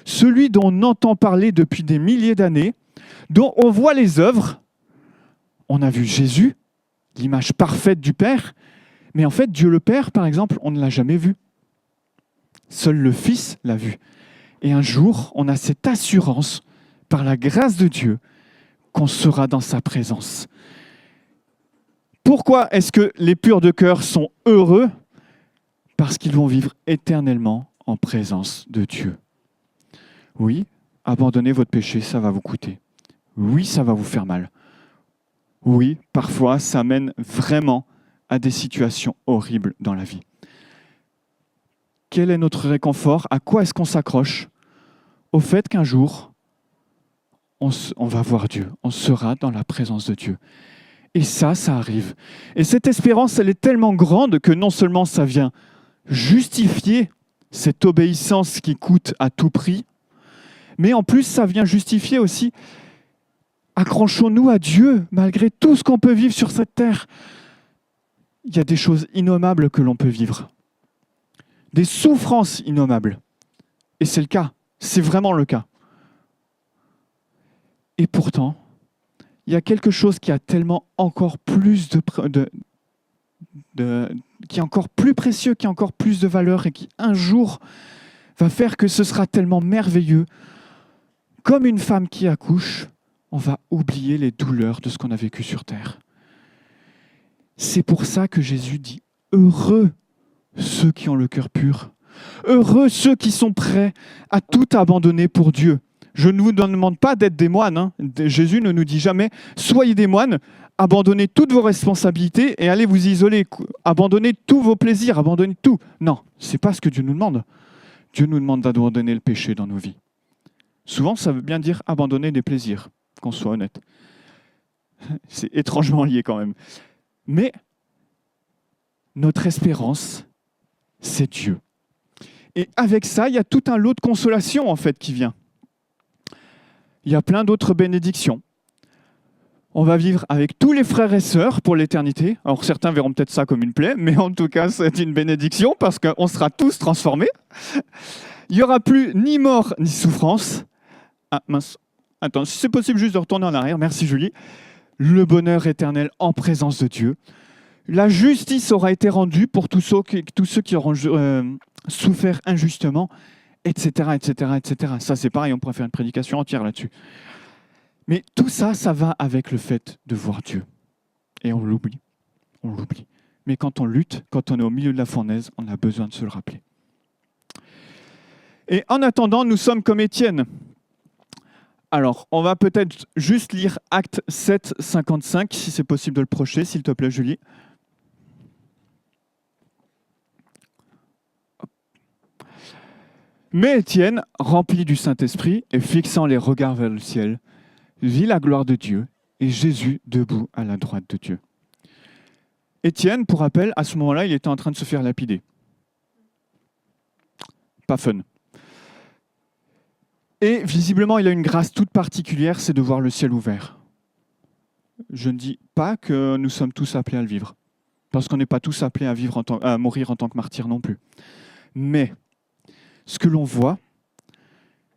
Celui dont on entend parler depuis des milliers d'années, dont on voit les œuvres. On a vu Jésus, l'image parfaite du Père, mais en fait, Dieu le Père, par exemple, on ne l'a jamais vu. Seul le Fils l'a vu. Et un jour, on a cette assurance, par la grâce de Dieu, qu'on sera dans sa présence. Pourquoi est-ce que les purs de cœur sont heureux ? Parce qu'ils vont vivre éternellement en présence de Dieu. Oui, abandonner votre péché, ça va vous coûter. Oui, ça va vous faire mal. Oui, parfois, ça mène vraiment à des situations horribles dans la vie. Quel est notre réconfort ? À quoi est-ce qu'on s'accroche ? Au fait qu'un jour, on va voir Dieu, on sera dans la présence de Dieu. Et ça arrive. Et cette espérance, elle est tellement grande que non seulement ça vient justifier cette obéissance qui coûte à tout prix, mais en plus, ça vient justifier aussi, accrochons-nous à Dieu, malgré tout ce qu'on peut vivre sur cette terre. Il y a des choses innommables que l'on peut vivre. Des souffrances innommables. Et c'est le cas. C'est vraiment le cas. Et pourtant, il y a quelque chose qui a tellement encore plus qui est encore plus précieux, qui a encore plus de valeur et qui un jour va faire que ce sera tellement merveilleux. Comme une femme qui accouche, on va oublier les douleurs de ce qu'on a vécu sur terre. C'est pour ça que Jésus dit « Heureux ceux qui ont le cœur pur, heureux ceux qui sont prêts à tout abandonner pour Dieu. » Je ne vous demande pas d'être des moines. Jésus ne nous dit jamais « Soyez des moines, abandonnez toutes vos responsabilités et allez vous isoler. Abandonnez tous vos plaisirs, abandonnez tout. » Non, ce n'est pas ce que Dieu nous demande. Dieu nous demande d'abandonner le péché dans nos vies. Souvent, ça veut bien dire abandonner des plaisirs, qu'on soit honnête. C'est étrangement lié quand même. Mais notre espérance, c'est Dieu. Et avec ça, il y a tout un lot de consolation en fait qui vient. Il y a plein d'autres bénédictions. On va vivre avec tous les frères et sœurs pour l'éternité. Alors certains verront peut-être ça comme une plaie, mais en tout cas, c'est une bénédiction parce qu'on sera tous transformés. Il n'y aura plus ni mort ni souffrance. Ah mince, attends, si c'est possible juste de retourner en arrière, merci Julie. Le bonheur éternel en présence de Dieu. La justice aura été rendue pour tous ceux qui auront souffert injustement, etc., etc., etc. Ça, c'est pareil, on pourrait faire une prédication entière là-dessus. Mais tout ça, ça va avec le fait de voir Dieu. Et on l'oublie. On l'oublie. Mais quand on lutte, quand on est au milieu de la fournaise, on a besoin de se le rappeler. Et en attendant, nous sommes comme Étienne. Alors, on va peut-être juste lire Acte 7, 55, si c'est possible de le projeter, s'il te plaît, Julie. Mais Étienne, rempli du Saint-Esprit et fixant les regards vers le ciel, vit la gloire de Dieu et Jésus debout à la droite de Dieu. Étienne, pour rappel, à ce moment-là, il était en train de se faire lapider. pas fun. Et visiblement, il a une grâce toute particulière, c'est de voir le ciel ouvert. Je ne dis pas que nous sommes tous appelés à le vivre, parce qu'on n'est pas tous appelés à mourir en tant que martyrs non plus. Mais ce que l'on voit,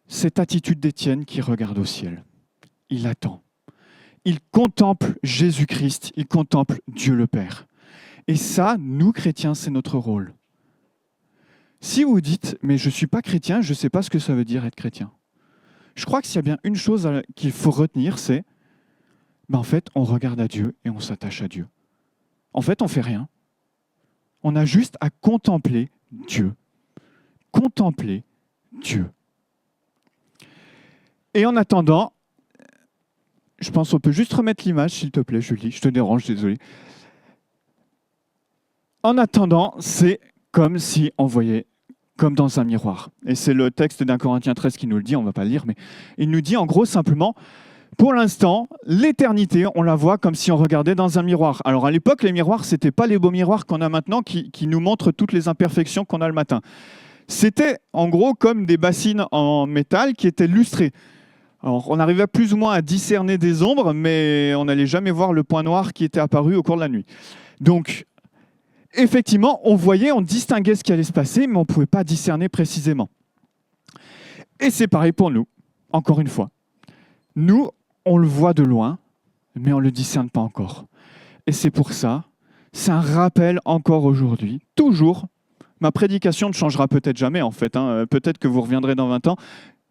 cette attitude d'Étienne qui regarde au ciel. Il attend. Il contemple Jésus-Christ, il contemple Dieu le Père. Et ça, nous chrétiens, c'est notre rôle. Si vous dites, mais je ne suis pas chrétien, je ne sais pas ce que ça veut dire être chrétien. Je crois que s'il y a bien une chose qu'il faut retenir, c'est, en fait, on regarde à Dieu et on s'attache à Dieu. En fait, on ne fait rien. On a juste à contempler Dieu. Contempler Dieu. Et en attendant, je pense qu'on peut juste remettre l'image, s'il te plaît, Julie. Je te dérange, désolé. En attendant, c'est comme si on voyait, comme dans un miroir. Et c'est le texte d'un Corinthiens 13 qui nous le dit, on ne va pas le lire, mais il nous dit en gros simplement, pour l'instant, l'éternité, on la voit comme si on regardait dans un miroir. Alors à l'époque, les miroirs, ce n'étaient pas les beaux miroirs qu'on a maintenant qui nous montrent toutes les imperfections qu'on a le matin. C'était en gros comme des bassines en métal qui étaient lustrées. Alors, on arrivait plus ou moins à discerner des ombres, mais on n'allait jamais voir le point noir qui était apparu au cours de la nuit. Donc, effectivement, on voyait, on distinguait ce qui allait se passer, mais on ne pouvait pas discerner précisément. Et c'est pareil pour nous, encore une fois. Nous, on le voit de loin, mais on ne le discerne pas encore. Et c'est pour ça, c'est un rappel encore aujourd'hui, toujours. Ma prédication ne changera peut-être jamais, en fait. Peut-être que vous reviendrez dans 20 ans.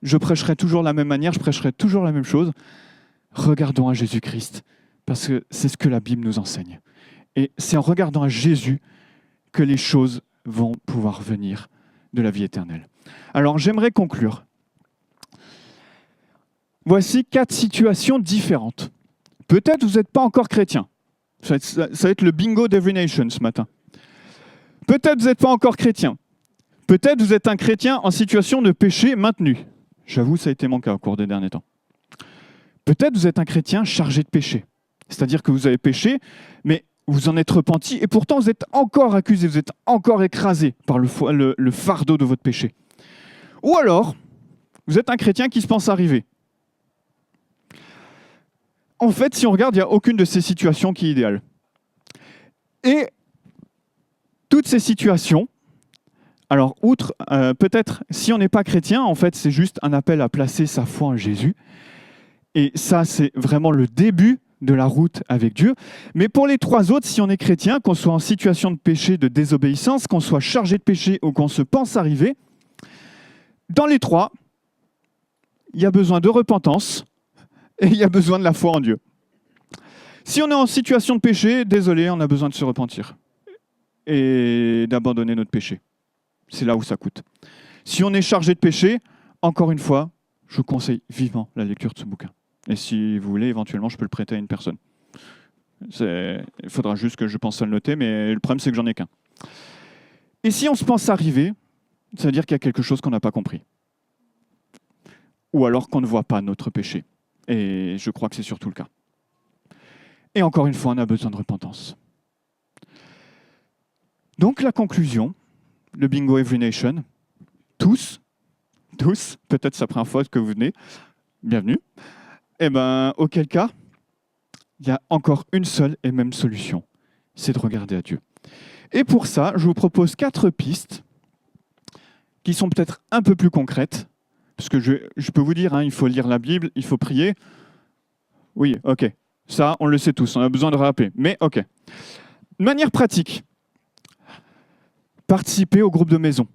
Je prêcherai toujours de la même manière, je prêcherai toujours la même chose. Regardons à Jésus-Christ, parce que c'est ce que la Bible nous enseigne. Et c'est en regardant à Jésus que les choses vont pouvoir venir de la vie éternelle. Alors, j'aimerais conclure. Voici 4 situations différentes. Peut-être vous n'êtes pas encore chrétien. Ça va être le bingo d'Every Nation ce matin. Peut-être vous n'êtes pas encore chrétien. Peut-être vous êtes un chrétien en situation de péché maintenu. J'avoue, ça a été mon cas au cours des derniers temps. Peut-être vous êtes un chrétien chargé de péché. C'est-à-dire que vous avez péché, mais vous en êtes repenti, et pourtant vous êtes encore accusé, vous êtes encore écrasé par le fardeau de votre péché. Ou alors, vous êtes un chrétien qui se pense arriver. En fait, si on regarde, il n'y a aucune de ces situations qui est idéale. Et toutes ces situations, alors, outre, peut-être, si on n'est pas chrétien, en fait, c'est juste un appel à placer sa foi en Jésus. Et ça, c'est vraiment le début de la route avec Dieu. Mais pour les 3 autres, si on est chrétien, qu'on soit en situation de péché, de désobéissance, qu'on soit chargé de péché ou qu'on se pense arriver, dans les 3, il y a besoin de repentance et il y a besoin de la foi en Dieu. Si on est en situation de péché, désolé, on a besoin de se repentir et d'abandonner notre péché. C'est là où ça coûte. Si on est chargé de péché, encore une fois, je vous conseille vivement la lecture de ce bouquin. Et si vous voulez, éventuellement, je peux le prêter à une personne. Il faudra juste que je pense à le noter, mais le problème, c'est que j'en ai qu'un. Et si on se pense arriver, ça veut dire qu'il y a quelque chose qu'on n'a pas compris. Ou alors qu'on ne voit pas notre péché. Et je crois que c'est surtout le cas. Et encore une fois, on a besoin de repentance. Donc la conclusion, le bingo Every Nation, tous, peut-être c'est la première fois que vous venez, bienvenue, eh bien, auquel cas, il y a encore une seule et même solution, c'est de regarder à Dieu. Et pour ça, je vous propose 4 pistes qui sont peut-être un peu plus concrètes, parce que je peux vous dire, il faut lire la Bible, il faut prier. Oui, ok, ça, on le sait tous, on a besoin de rappeler, mais ok. De manière pratique, participer au groupe de maison.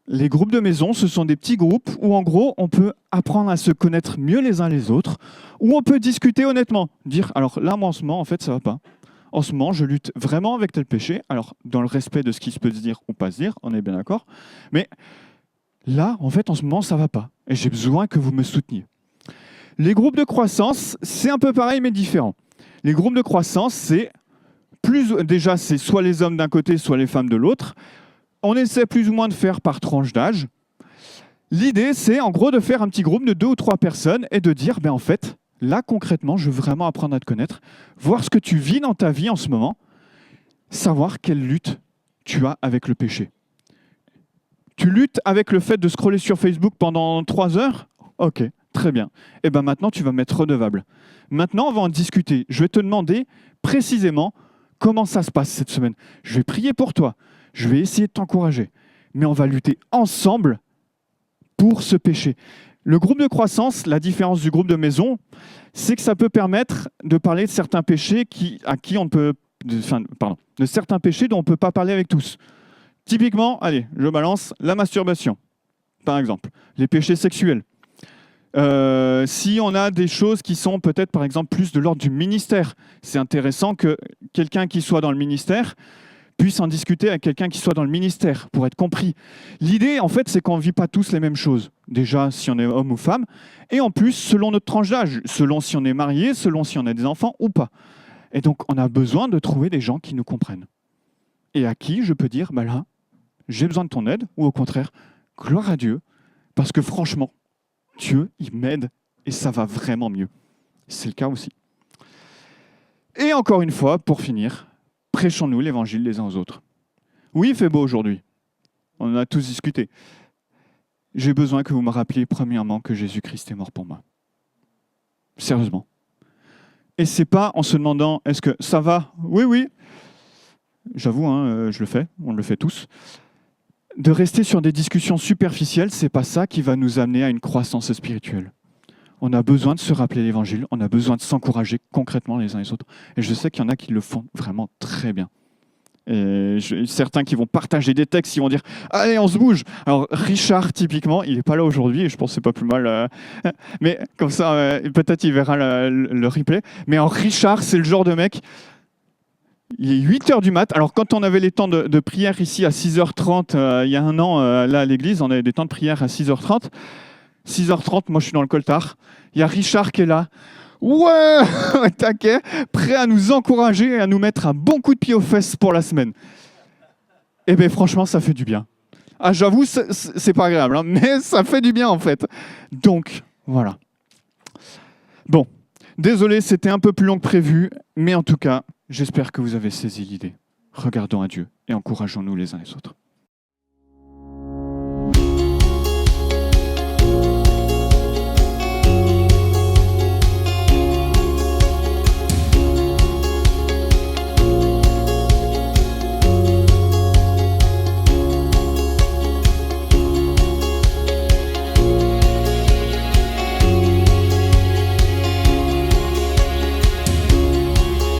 Les groupes de maison, ce sont des petits groupes où, en gros, on peut apprendre à se connaître mieux les uns les autres, où on peut discuter honnêtement. Dire, alors là, moi, en ce moment, en fait, ça ne va pas. En ce moment, je lutte vraiment avec tel péché. Alors, dans le respect de ce qui se peut se dire ou pas se dire, on est bien d'accord. Mais là, en fait, en ce moment, ça ne va pas. Et j'ai besoin que vous me souteniez. Les groupes de croissance, c'est un peu pareil, mais différent. Les groupes de croissance, c'est soit les hommes d'un côté, soit les femmes de l'autre. On essaie plus ou moins de faire par tranche d'âge. L'idée, c'est en gros de faire un petit groupe de 2 ou 3 personnes et de dire, en fait, là, concrètement, je veux vraiment apprendre à te connaître, voir ce que tu vis dans ta vie en ce moment, savoir quelle lutte tu as avec le péché. Tu luttes avec le fait de scroller sur Facebook pendant 3 heures? Ok, très bien. Et bien maintenant, tu vas m'être redevable. Maintenant, on va en discuter. Je vais te demander précisément comment ça se passe cette semaine. Je vais prier pour toi. Je vais essayer de t'encourager. Mais on va lutter ensemble pour ce péché. Le groupe de croissance, la différence du groupe de maison, c'est que ça peut permettre de parler de certains péchés de certains péchés dont on ne peut pas parler avec tous. Typiquement, allez, je balance la masturbation, par exemple, les péchés sexuels. Si on a des choses qui sont peut-être, par exemple, plus de l'ordre du ministère, c'est intéressant que quelqu'un qui soit dans le ministère puisse en discuter avec quelqu'un qui soit dans le ministère pour être compris. L'idée, en fait, c'est qu'on ne vit pas tous les mêmes choses. Déjà, si on est homme ou femme, et en plus, selon notre tranche d'âge, selon si on est marié, selon si on a des enfants ou pas. Et donc, on a besoin de trouver des gens qui nous comprennent. Et à qui je peux dire, bah là, j'ai besoin de ton aide, ou au contraire, gloire à Dieu, parce que franchement, Dieu, il m'aide, et ça va vraiment mieux. C'est le cas aussi. Et encore une fois, pour finir, prêchons-nous l'évangile les uns aux autres. Oui, il fait beau aujourd'hui. On en a tous discuté. J'ai besoin que vous me rappeliez premièrement que Jésus-Christ est mort pour moi. Sérieusement. Et c'est pas en se demandant, est-ce que ça va? Oui, oui. J'avoue, je le fais, on le fait tous. De rester sur des discussions superficielles, c'est pas ça qui va nous amener à une croissance spirituelle. On a besoin de se rappeler l'évangile, on a besoin de s'encourager concrètement les uns les autres. Et je sais qu'il y en a qui le font vraiment très bien. Et certains qui vont partager des textes, ils vont dire « Allez, on se bouge !» Alors Richard, typiquement, il n'est pas là aujourd'hui, et je pense que c'est pas plus mal. Mais comme ça, peut-être il verra le replay. Mais en Richard, c'est le genre de mec, il est 8h du mat. Alors quand on avait les temps de prière ici à 6h30, il y a un an, là à l'église, on avait des temps de prière à 6h30. 6h30, moi je suis dans le coltard. Il y a Richard qui est là. Ouais, taquet, prêt à nous encourager et à nous mettre un bon coup de pied aux fesses pour la semaine. Eh bien franchement, ça fait du bien. Ah, j'avoue, c'est pas agréable, hein, mais ça fait du bien en fait. Donc, voilà. Bon, désolé, c'était un peu plus long que prévu, mais en tout cas, j'espère que vous avez saisi l'idée. Regardons à Dieu et encourageons-nous les uns les autres.